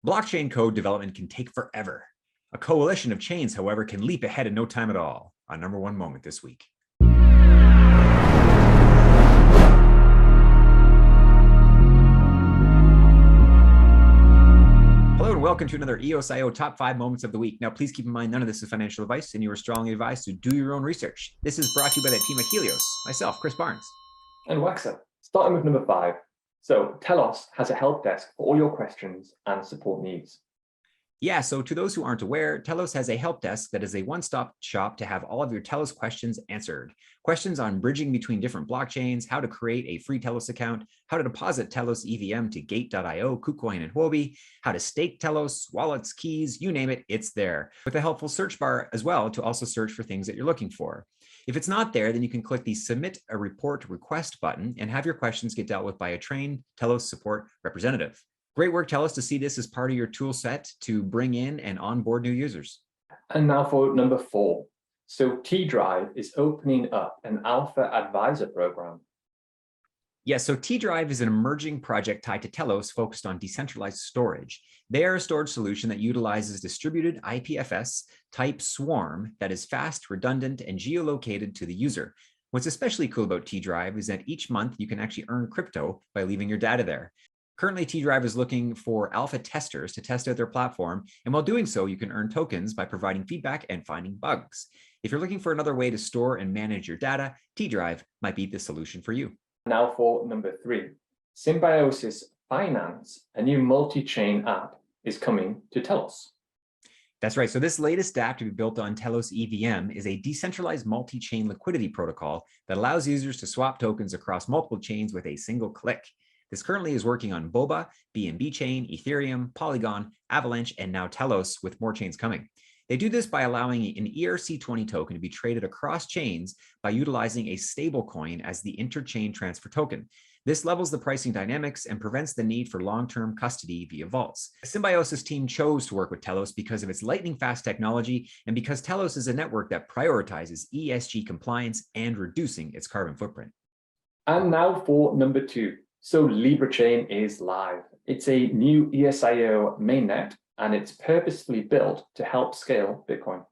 Blockchain code development can take forever. A coalition of chains, however, can leap ahead in no time at all. Our number one moment this week. Hello and welcome to another EOSIO Top 5 Moments of the Week. Now, please keep in mind, none of this is financial advice, and you are strongly advised to do your own research. This is brought to you by the team at Helios, myself, Chris Barnes. And Waxer. Starting with number 5. So Telos has a help desk for all your questions and support needs. Yeah, so to those who aren't aware, Telos has a help desk that is a one-stop shop to have all of your Telos questions answered. Questions on bridging between different blockchains, how to create a free Telos account, how to deposit Telos EVM to Gate.io, KuCoin, and Huobi, how to stake Telos, wallets, keys, you name it, it's there. With a helpful search bar as well to also search for things that you're looking for. If it's not there, then you can click the Submit a Report Request button and have your questions get dealt with by a trained Telos support representative. Great work, Telos, to see this as part of your tool set to bring in and onboard new users. And now for number 4. So tDrive is opening up an alpha advisor program. Yeah, so tDrive is an emerging project tied to Telos focused on decentralized storage. They are a storage solution that utilizes distributed IPFS type swarm that is fast, redundant, and geolocated to the user. What's especially cool about tDrive is that each month you can actually earn crypto by leaving your data there. Currently, tDrive is looking for alpha testers to test out their platform, and while doing so, you can earn tokens by providing feedback and finding bugs. If you're looking for another way to store and manage your data, tDrive might be the solution for you. Now for number 3. Symbiosis Finance, a new multi-chain app, is coming to Telos. That's right. So this latest app to be built on Telos EVM is a decentralized multi-chain liquidity protocol that allows users to swap tokens across multiple chains with a single click. This currently is working on Boba, BNB Chain, Ethereum, Polygon, Avalanche, and now Telos, with more chains coming. They do this by allowing an ERC20 token to be traded across chains by utilizing a stablecoin as the interchain transfer token. This levels the pricing dynamics and prevents the need for long-term custody via vaults. The Symbiosis team chose to work with Telos because of its lightning-fast technology and because Telos is a network that prioritizes ESG compliance and reducing its carbon footprint. And now for number 2. So Libre Chain is live. It's a new EOSIO mainnet, and it's purposefully built to help scale Bitcoin.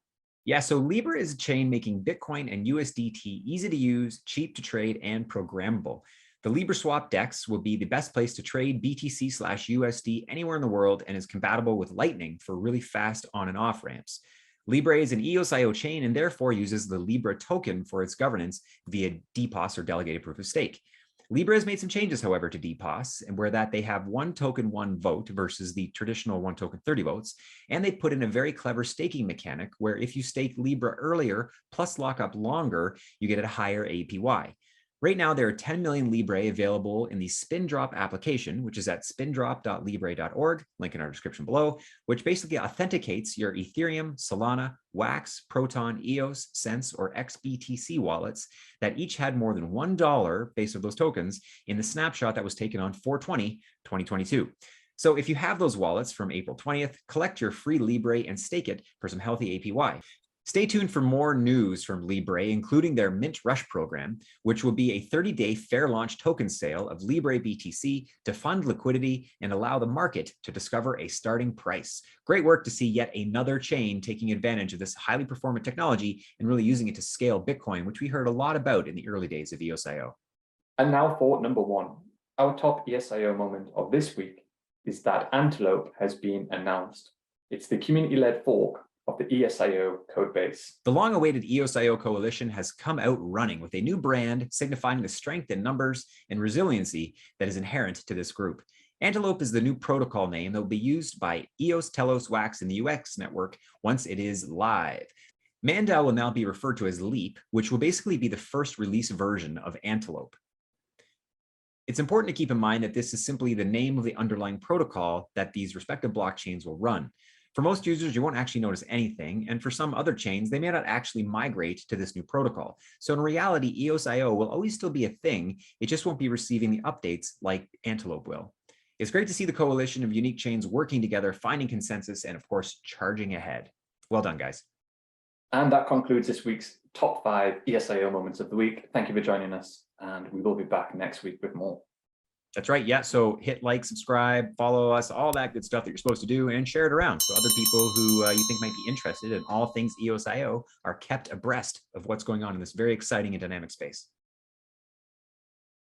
Yeah, so Libre is a chain making Bitcoin and USDT easy to use, cheap to trade, and programmable. The Libre Swap DEX will be the best place to trade BTC/USD anywhere in the world and is compatible with Lightning for really fast on and off ramps. Libre is an EOSIO chain and therefore uses the Libre token for its governance via DPoS or delegated proof of stake. Libre has made some changes, however, to DPoS, and where that they have 1 token, 1 vote versus the traditional 1 token, 30 votes. And they put in a very clever staking mechanic where if you stake Libre earlier plus lock up longer, you get a higher APY. Right now, there are 10 million Libre available in the Spindrop application, which is at spindrop.libre.org, link in our description below, which basically authenticates your Ethereum, Solana, Wax, Proton, EOS, Sense, or XBTC wallets that each had more than $1 based on those tokens in the snapshot that was taken on 4/20/2022. So if you have those wallets from April 20th, collect your free Libre and stake it for some healthy APY. Stay tuned for more news from Libre, including their Mint Rush program, which will be a 30-day fair launch token sale of Libre BTC to fund liquidity and allow the market to discover a starting price. Great work to see yet another chain taking advantage of this highly performant technology and really using it to scale Bitcoin, which we heard a lot about in the early days of EOSIO. And now for number 1. Our top EOSIO moment of this week is that Antelope has been announced. It's the community-led fork of the EOSIO codebase. The long-awaited EOSIO coalition has come out running with a new brand signifying the strength in numbers and resiliency that is inherent to this group. Antelope is the new protocol name that will be used by EOS, Telos, Wax, and the UX network once it is live. Mandel will now be referred to as Leap, which will basically be the first release version of Antelope. It's important to keep in mind that this is simply the name of the underlying protocol that these respective blockchains will run. For most users, you won't actually notice anything, and for some other chains, they may not actually migrate to this new protocol. So in reality, EOSIO will always still be a thing, it just won't be receiving the updates like Antelope will. It's great to see the coalition of unique chains working together, finding consensus, and of course, charging ahead. Well done, guys. And that concludes this week's top 5 EOSIO moments of the week. Thank you for joining us, and we will be back next week with more. That's right. Yeah. So hit like, subscribe, follow us, all that good stuff that you're supposed to do, and share it around so other people who you think might be interested in all things EOSIO are kept abreast of what's going on in this very exciting and dynamic space.